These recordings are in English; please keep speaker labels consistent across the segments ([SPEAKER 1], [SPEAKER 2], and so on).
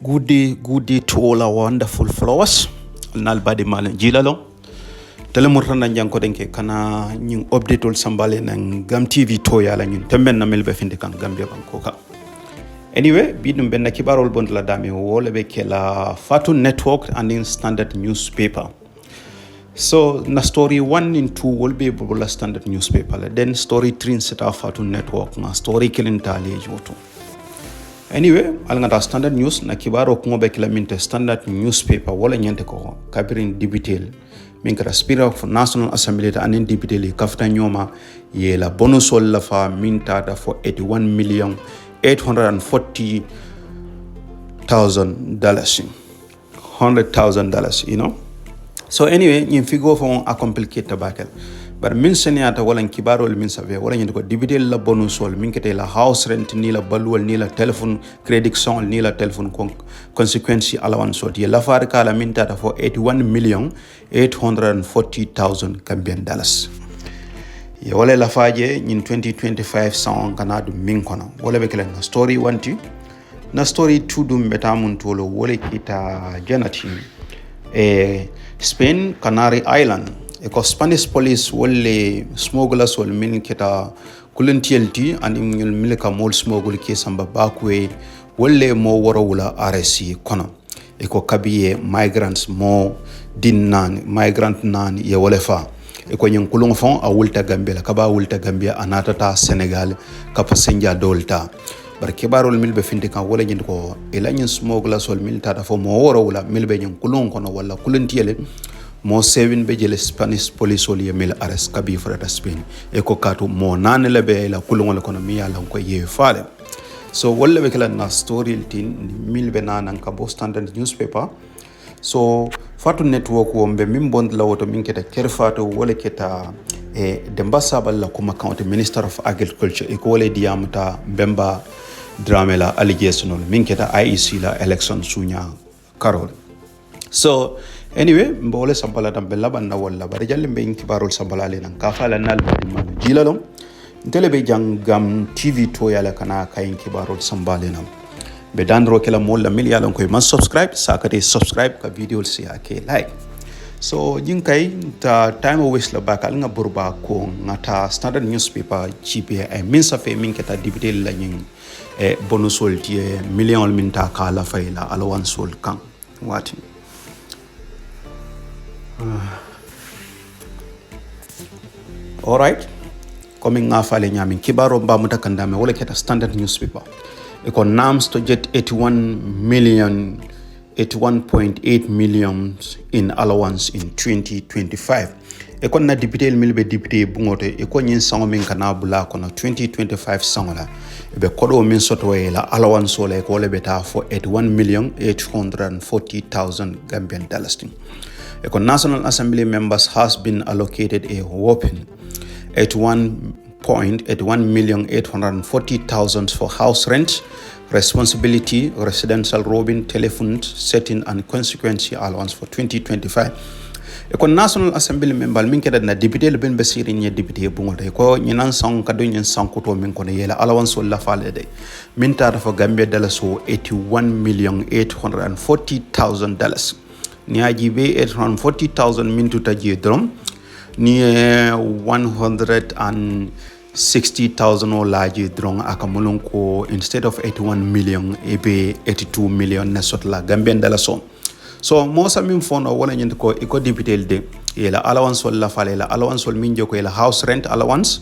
[SPEAKER 1] Good day to all our wonderful followers. Nalbadi malan jilalo. Telemurtana janko denke kana nying update ol sambale nang GAM-TV to yala nyun temben na melbe finde kan Gambia bankoka. Anyway, bidum benna kibarol bondla dami wole be kela Fatu Network and in Standard newspaper. So na story 1 and 2 will be able Standard newspaper. Then story 3 set of Fatu Network na story killing tali joto. Anyway, alangata Standard News na kibaro kungobe kila minte Standard newspaper wala nyente ko kabirin dibitel minkara Speaker of National Assembly ta anin dibitel kafta nyoma ye la bonusol la fa minta da for $81,840,000 $100,000, you know. So anyway, you figure for a complicated bakel. But min seniata wala kibaro min save wala nyendo ko dividend la bonusol min kete la house rent ni la baluol ni la telephone credit son ni la telephone consequence allowance so die la far kala min tata for $81,840,000 Gambian dollars. Ye wala la faje in 2025 song kanadu min kono wala be kala story 1 na story 2 dum betamun tolo wala kita janati Spain Canary Islands eko Spanish police wolle smugglers wol min kita kulentielti and ngul milka mol smuggle ke samba Backway wolle mo worowula RSC kono eko kabiye migrants mo dinnan migrant nan ye wolefa eko nyen kulung fon a wulta Gambia kaba wulta Gambia anata ta Senegal kapa senja dolta barke barol milbe finde kan wala nyen ko elanyen smugglers wol milta da fo mo worowula milbe nyen kulung kono wala kulentiele mo 7 be jele Spanish police oli mil arrest kabi frata Spain eko katu mo nan lebe la kulungol kono mi yalla ko ye faale so wolle be kala na story tin mil be nan ka bo Standard newspaper so Fatu Network wombe min bond la woto min keta kerfato wole keta demba sabal la kuma county minister of agriculture eko wole diamta bemba dramela allegation min keta IEC la election sunya karol so anyway mbole sambala tambella banna walla bari jalle be inkibarol sambala le nan kafala nal bari man jilalom tele be jang GAM-TV to yala kana kayin kibarol sambale nam be dandro kala molla mil yala ko man subscribe sakate subscribe ka video si ake like so jinkay ta time always la bakal nga burba ko ngata Standard newspaper GPA ay min sa fe min keta député la nyin bonusol tie million min ta kala fayla allowance sol kan wati all right coming afale nyami kibaro mba mutakandame wala keta Standard newspaper iko nams to get 81.8 million in allowance in 2025 iko na député milbe député bungote iko nyin sango min kana bula kono 2025 sangola be kodo min soto la allowance wala ko le beta for $81,840,000 Gambian dollars. The National Assembly members has been allocated a whopping $81,840,000 for house rent, responsibility, residential roaming, telephone setting, and consequence allowance for 2025. The National Assembly member min keda na député le ben basiri ni député bungote ko nyinan sang kadu nyin sang kuto min ko yela allowance wala fale de min ta for Gambia dollars so $81,840,000 ni ajibe $840,000 min tuta je drum ni $160,000 o laji drum akamulon ko instead of 81 million ebe 82 million na sotla Gambian dollars so most of min fono wala nyint ko iko député de yela allowance wala fale la allowance wal min joko yela house rent allowance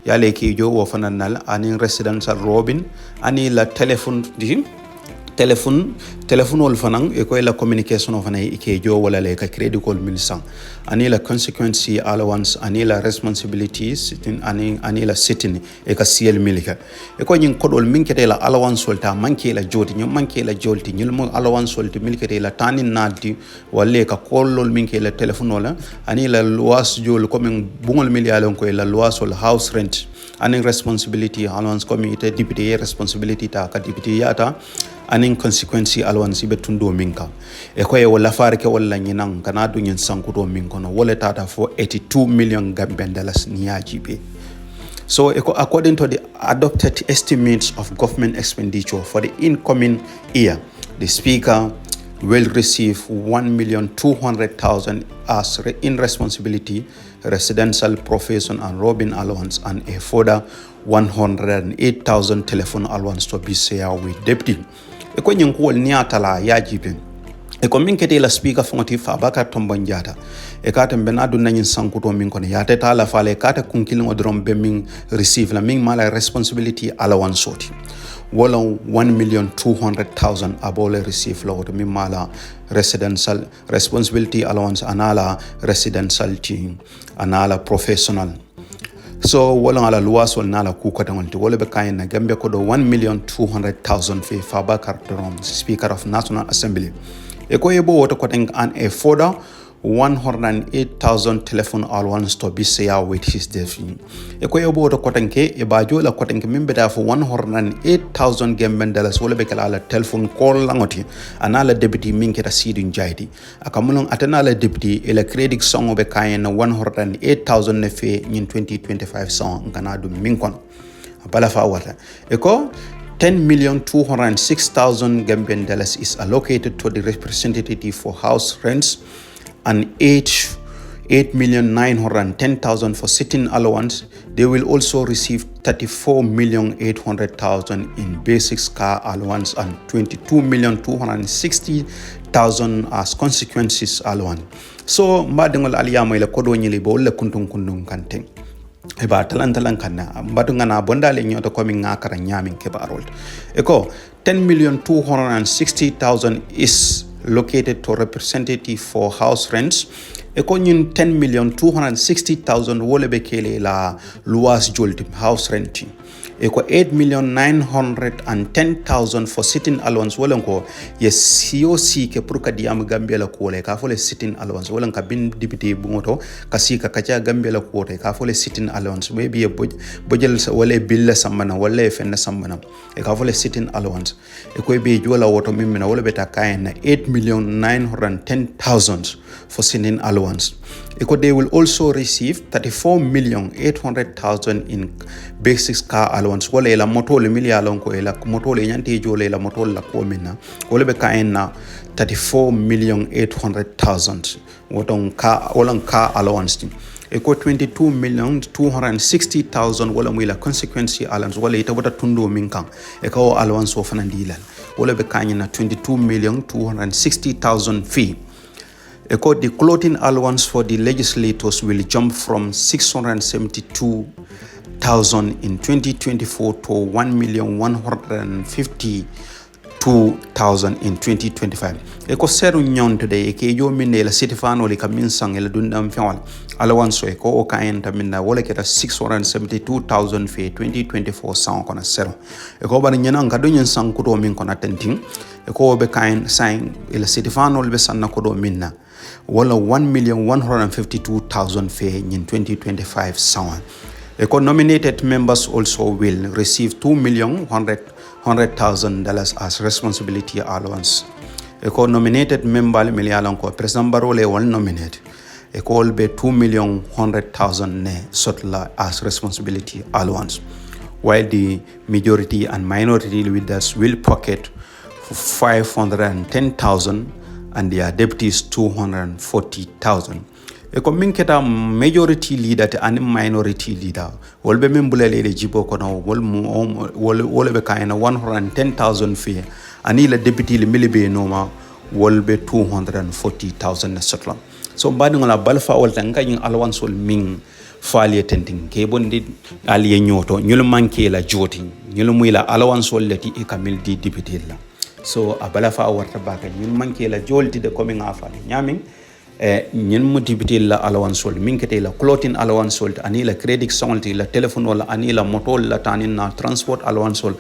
[SPEAKER 1] yale ki jo wo fananal ani residential robin ani la telephone wol fanan e ko la communication of na ke jo wala le ka credit call milisan ani la consequence allowance ani la responsibilities ani la sitting e ka CL milika e ko nyin kodol min kete la allowance solta manke la joti nyum manke la jolti nyul mo allowance solti milkete la tanin nadi wala ka kollol min ke la telephone wala ani la loas jol ko min bungol milialon ko la loas wala house rent ani responsibility allowance committee député responsibility ta ka député yata anin consequence allowance be tundo minka e ko e wala farke wala nyinan kana du nyin sankuto min kono wala tata for 82 million Gambian dollars ni yajibe So according to the adopted estimates of government expenditure for the incoming year, the Speaker will receive 1,200,000 as in responsibility, residential, profession and robin allowance, and a further 108,000 telephone allowance to be shared with deputy. Eko nyinkuol niatala yajibe. Eko minkete la Speaker fonti fa baka tombonjata. Ekate benadu nanyin sankuto minkone yate tala fale ekate kunkilingo drum be min receive la min mala responsibility allowance soti. Wala 1,200,000 abole receive la woto min mala residential responsibility allowance anala residential team anala professional. So wala ala luwas wala nala kukata ngonti wala be kayna Gambia kodo 1,200,000 fe Fabakar Drum, Speaker of National Assembly. Eko yebo woto koteng an a further 108,000 telephone allowance to be shared with his deputy. Eko yebo woto koteng ke ebajo la koteng ke mimbeda for 108,000 Gambian dollars wala be kala telephone call langoti anala deputy minketa sidin jaidi akamulong atanala deputy ele credit song be kayna 108,000 ne fe in 2025 song kanadu minkon abala fa wata eko 10,206,000 Gambian dollars is allocated to the representative for house rents and 8,910,000 for sitting allowance. They will also receive 34,800,000 in basic car allowance and 22,260,000 as consequences allowance. So mbadengol aliyama ile kodo nyili bo le kuntung kanteng. Eba talan kana mbadunga na bondale nyoto komi ngakara nyamin kebarol. Eko 10,260,000 is located to representative for house rents. Eko nyin 10,260,000 wole bekele la luas jolti house rent. Eko 8,910,000 for sitting allowance wolenko yes COC ke purka diam Gambia la kuole ka fole sitting allowance wolenka bin deputy bungoto kasika kacha Gambia la kuote ka fole sitting allowance maybe a bojel wale bill samana wale fenna samana e ka fole sitting allowance eko be jola woto mimena wole beta kaina 8,910,000 for sitting allowance. Eko they will also receive 34,800,000 in basic car allowance. Wale la motole milia lonko ela motole nyanti jole la motole la komina. Wale be kaina 34,800,000 wotong car allowance. Eko 22,260,000 wala mwila consequence allowance wale ita wata tundu minkang. Eko allowance wafanandila. Wale be kaina 22,260,000 fee. The clothing allowance for the legislators will jump from 672,000 in 2024 to 1,152,000 in 2025. Eko seru nyon today eke yo minne la sitifano le kamin sang el dundam fiawal allowance eko o kaenta minna wala keta 672,000 fe 2024 sang kona seru eko bani nyana ngado nyen sang kudo min kona tenting eko be kain sang el sitifano le sanna kudo minna wala 1,152,000 fe in 2025 sang. Eko nominated members also will receive $2,100,000 as responsibility allowance. Eko nominated member milialanko President Barole will nominate. Eko will be 2,100,000 ne sotla as responsibility allowance, while the majority and minority leaders will pocket 510,000 and their deputies 240,000. Eko minketa majority leader and minority leader will be membulele jibo kono will be kaina 110,000 fee anila deputy milibe noma will be 240,000 sotla. So badunga balfa wal tanga yin allowance wal min falie tenting ke bondi aliye nyoto nyul manke la joti nyul muila allowance wal lati e kamil di deputy la. So abala fa warta baka nyul manke la jolti de coming afale nyaming nyen mo député la allowance sol minkete la clothing allowance sol ani la credit solti la telephone wala ani la moto la tanin na transport allowance sol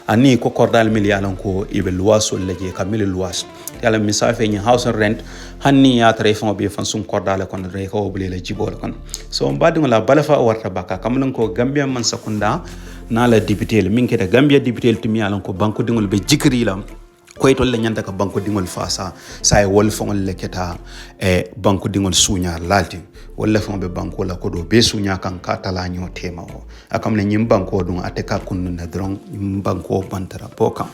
[SPEAKER 1] ani ko cordal milialan ko ibe luwas sol leje kamil luwas yala misafe ni house rent hanni ya tare fon be fan sun cordal kon re ko bele la jibol kon so mbadum la balafa warta baka kamlan ko Gambia man sakunda na la député minkete Gambia député tumi yalan ko banko dingol be jikri la koy to le nyanta ka banko dingol fasa say wol fongol le keta banko dingol sunya lalti wala fon be banko la ko do be sunya kan ka tala nyo tema o akam le nyim banko dum ateka kunnu na dron banko bantara pokam.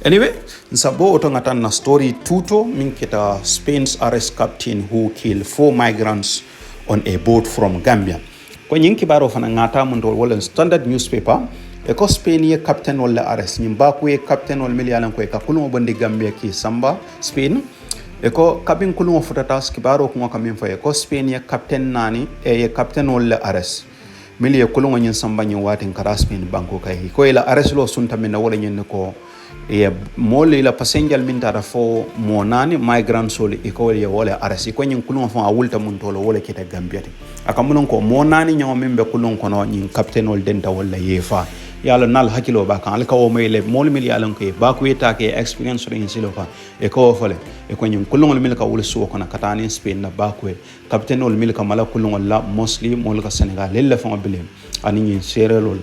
[SPEAKER 1] Anyway, nsabo oto ngatan na story tuto min keta Spain's arrest captain who killed 4 migrants on a boat from Gambia. Ko nyin kibaro fana ngata mun do wala standard newspaper e ko Spain ye captain wala arrest nyim Backway Captain wal milialan ko e ka kulungo bandi Gambia ki samba Spain e ko kabin kulungo futata kibaro ko kamin fa e ko Spain ye captain nani e ye captain wala arrest miliye kulungo nyin samba nyi watin kara Spain banko kay ko ila arrest lo sunta min wala nyin ko e mole la passenger min tara fo mo nani migrant soli e ko ye wala arrest ko nyin kulungo fa awulta mun tolo wala kita Gambia akamunon ko mo nani nyaw min be kulungo kono nyin captain wal denta wala yefa yalla nal hakilo ba kan alka o mayle mol mil yalla ko Backway ta ke experience rin silo fa e ko fole e ko nyum kulungol mil ka wul so kono katani Spain na Backway captain ol mil ka mala kulungol la mostly mol ka Senegal lella fa bilem ani nyi serelol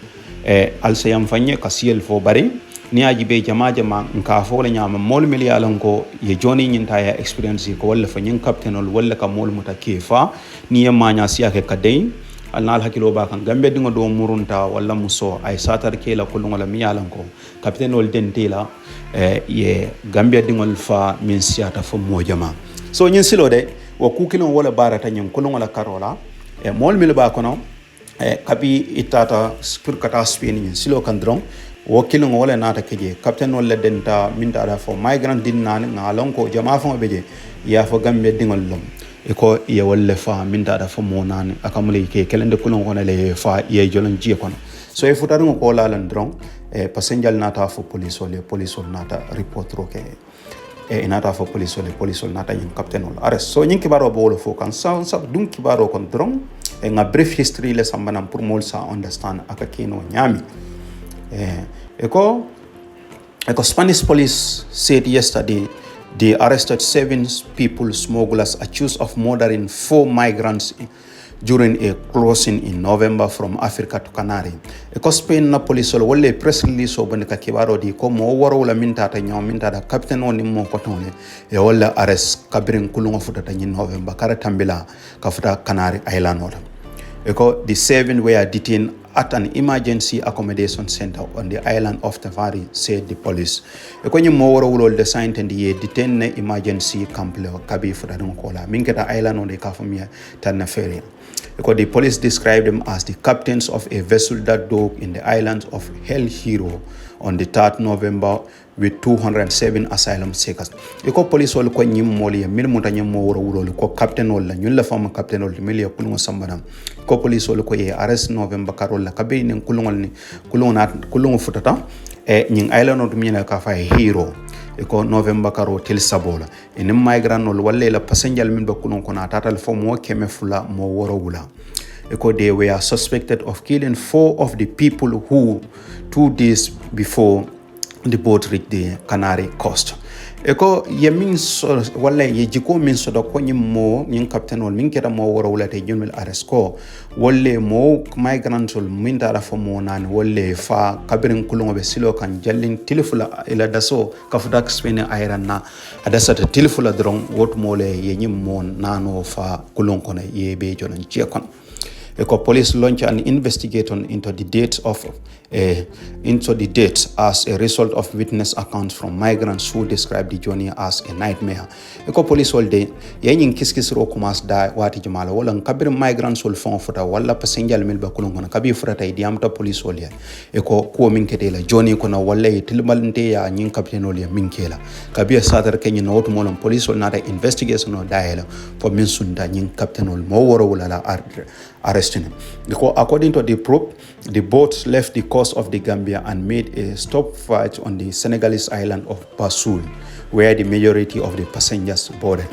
[SPEAKER 1] e alsayam fanye ka siel fo bari ni aji be jama nka fo la nyama mol mil yalla ko ye joni nyin ta ya experience ko wala fa nyin captain ol wala ka mol mutakefa ni ya manya siya ke kadai alnal hakilo ba kan Gambia dingo do murunta wala muso ay satar kela kulungo la miyalan ko captain ol dentela ye Gambia dingo fa min siata fo mojama so nyin silo de wo kukino wala barata nyin kulungo la karola mol mil ba kono kabi itata spurkata Spain nyin silo kan dron wo kilungo wala nata keje captain ol denta minta da fo migrant din nan ngalon ko jama fo beje ya fo Gambia dingo lom iko ye wolle fa minta da fo monani akamule ke kelende kulon kono le fa ye jolon ji kono so e futari ko la lan dron passenger nata fo police nata report roke nata fo police nata yin captain ol arrest so nyin kibaro bo fo kan sa dun kibaro kon dron nga brief history le sambanam pour mol sa understand aka kino nyami eko Spanish police said yesterday they arrested 7 people smugglers accused of murdering 4 migrants during a crossing in November from Africa to Canary. Eko Spain na police wale press release obonika kibaro di ko mo waro la minta ta nyaw minta da captain woni mo kotone e wala arrest kabirin kulungo futata in November kara tambila ka futa Canary Island wala. Eko the 7 were detained at an emergency accommodation center on the island of Tafari, said the police. Eko nyi mo waro wulo designed and the detained emergency camp le kabi futa dum kola minketa island on the kafumia tan ferry. The police described them as the captains of a vessel that docked in the islands of El Hierro on the 3rd November with 207 asylum seekers. Police wal ko nyim moli mil mutanya mo woro wuro ko captain wala nyun la fama captain wala mil ya kulungo sambana. Police wal ko ye arrest November karola kabe ni kulungo futata nying island of mina ka fa Hierro. November karo tel sabola en migrant no walle la passenger min ba kunon kona tatal fo mo keme fula mo woro wula they were suspected of killing 4 of the people who 2 days before the boat reached the Canary coast. Ye min so wala ye jiko min so do ko nyimo nyin captain wol min keta mo woro wala te junmel arrest ko wolle mo migrant wol min dara fo mo nan wolle fa kabirin kulungo be silo kan jallin tilfula ila daso kafudak Spain ayran na adasa te tilfula dron wot mole ye nyimo nano fa kulon kono ye be jonan ciekon. Police launched an investigation into the dates as a result of witness accounts from migrants who described the journey as a nightmare. Police all day yenin kiskis ro kumas da wati jamala wala kabir migrants wol fon futa wala passenger mil ba kulungo kabi furata idiamta police wol ya ko min kedela journey kono wala tilmalnte ya nyin captain wol ya min kela kabi sadar kenyi no to molon police wol nata investigation no daela for min sunda nyin captain wol mo woro wala arresting him. According to the probe, the boat left the coast of the Gambia and made a stopover on the Senegalese island of Bassoul, where the majority of the passengers boarded.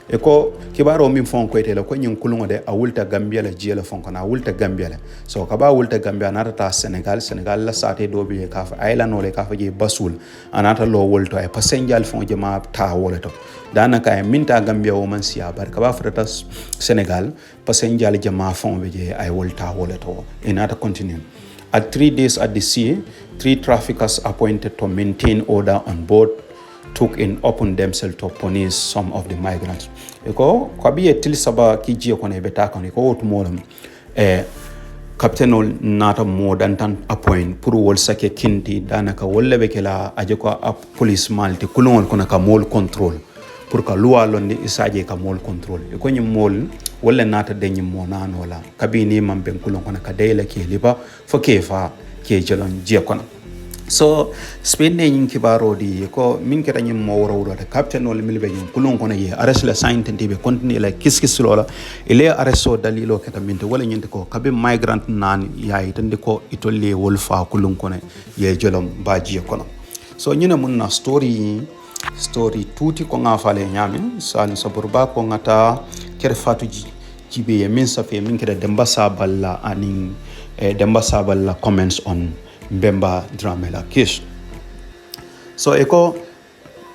[SPEAKER 1] Kibaro min fon ko etela ko nyin kulungo de awulta Gambia la jiela fon kana awulta Gambia la so kaba awulta Gambia nata Senegal la sate do be ka fa island ole ka fa je Bassoul anata lo wolto ay passenger fon je ma ta woleto danaka ay minta Gambia wo man siya bar kaba frata Senegal passenger je ma fon be je ay wolta woleto inata continue. At 3 days at the sea, 3 traffickers appointed to maintain order on board took in upon themselves to punish some of the migrants. Eko kwabi til saba kiji ko ne beta ko ko tumolum captain nata more than tan appoint pour wol sake kinti danaka wolle be kala aje ko police malti kulon ko naka mol control pour ka loi londe isaje ka mol control ko nyim mol wolle nata de nyim monano wala kabini mambe kulon ko naka deyla ke liba fo kefa ke jelon je kono. So Spain ne nyin kibaro di ko min keta nyim mo woro de captain wol milbe nyim kulon kono ye arrest la sainte be continue la kiskis lola ile arresto dalilo keta minte wala nyinte ko kabe migrant nan yayi tande ko itolle wol fa kulon kono ye jolom baji kono. So nyina mun na story tuti ko ngafale nyami san saburba ko ngata kere fatuji jibe ye min safe min keda demba saballa anin demba saballa comments on Mbemba Dramela case. So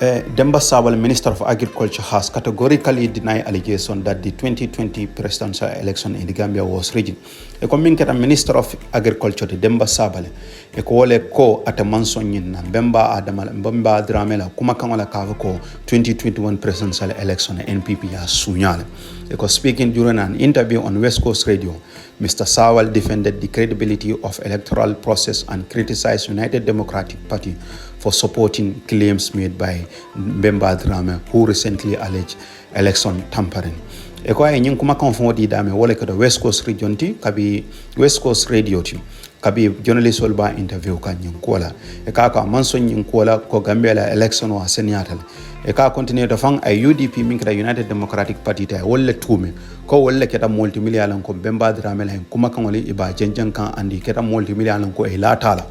[SPEAKER 1] Demba Sabal, Minister of Agriculture, has categorically denied allegations that the 2020 presidential election in the Gambia was rigged. Minister of Agriculture, Demba Sabal, ko at a manson in Mbemba Dramela, Kumakamala Kavako, 2021 presidential election NPP as Sunyal. Speaking during an interview on West Coast Radio, Mr. Sawal defended the credibility of electoral process and criticized United Democratic Party for supporting claims made by Mbemba Drame, who recently alleged election tampering. Eko ay nying kuma konfodi dame wala ko West Coast region ti kabi West Coast Radio ti kabi journalist wol ba interview kan nying kola e ka ka manson nying kola ko Gambia la election wa senatal e ka continue to fang ay UDP min ka United Democratic Party ta wala tume ko wala keta multimillion ko Mbemba Drame la kuma kan wali iba jenjen kan andi keta multimillion ko e latala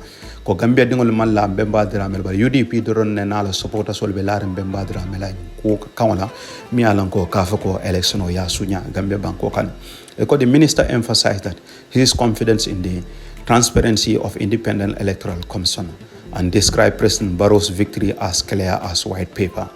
[SPEAKER 1] ko Gambia dingol man la Mbemba Dramel ba UDP doron ne na la supporters wol be la Mbemba Dramel ko kawala mi alan ko kafa ko election o ya sunya Gambia banko kan the minister emphasized that his confidence in the transparency of independent electoral commission and described President Barrow's victory as clear as white paper.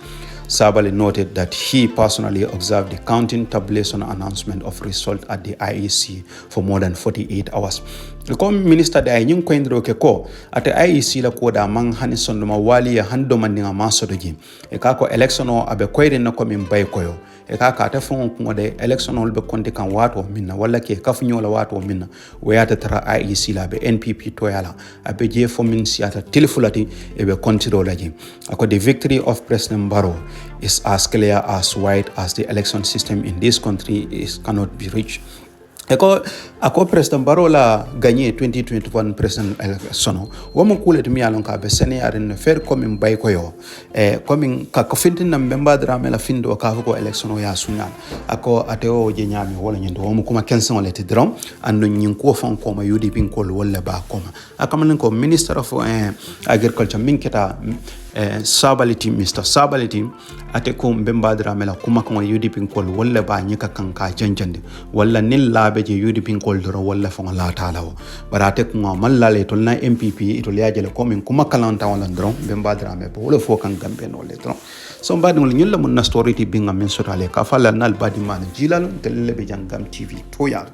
[SPEAKER 1] Sabali noted that he personally observed the counting tabulation announcement of result at the IEC for more than 48 hours. The minister da yin kwendro ke ko at the IEC la ko da man hanison ma wali ya hando man nga maso doji e ka ko election o abe koyre na ko min bay koyo e ka ka ta fon ko de election o be konti kan wato minna wala ke ka funyo la wato minna wayata tara IEC la be NPP to yala abe je fo min siata tilfulati e be konti do laji ako the victory of President Barrow is as clear as white as the election system in this country cannot be reached. Ako President Barrow la gagné 2021 president election wo mo kulet mi alon ka be senior ne fer comme bay ko yo comme ka ko fintin na Mbemba Drame la findo ka ko election ya sunya ako ateo je nyami wala nyendo wo mo kuma kensen wala te drum ando nyin ko fon ko ma UDP ko wala ba ko akaman ko minister of agriculture min keta Sabaliti Mr. Sabaliti ate ko Mbemba Drame la kuma ko UDP ko wala ba nyika kanka janjande wala nil labe je UDP ko doro wala fon la talawo barate ko malla le to na MPP to liaje ko min kuma kalanta wala dron Mbemba Drame bo wala fo kan gambe no le dron so mbadi ngol nyulla mun na story ti binga min sotale ka fala nal badi man jilal telle be jangam TV to ya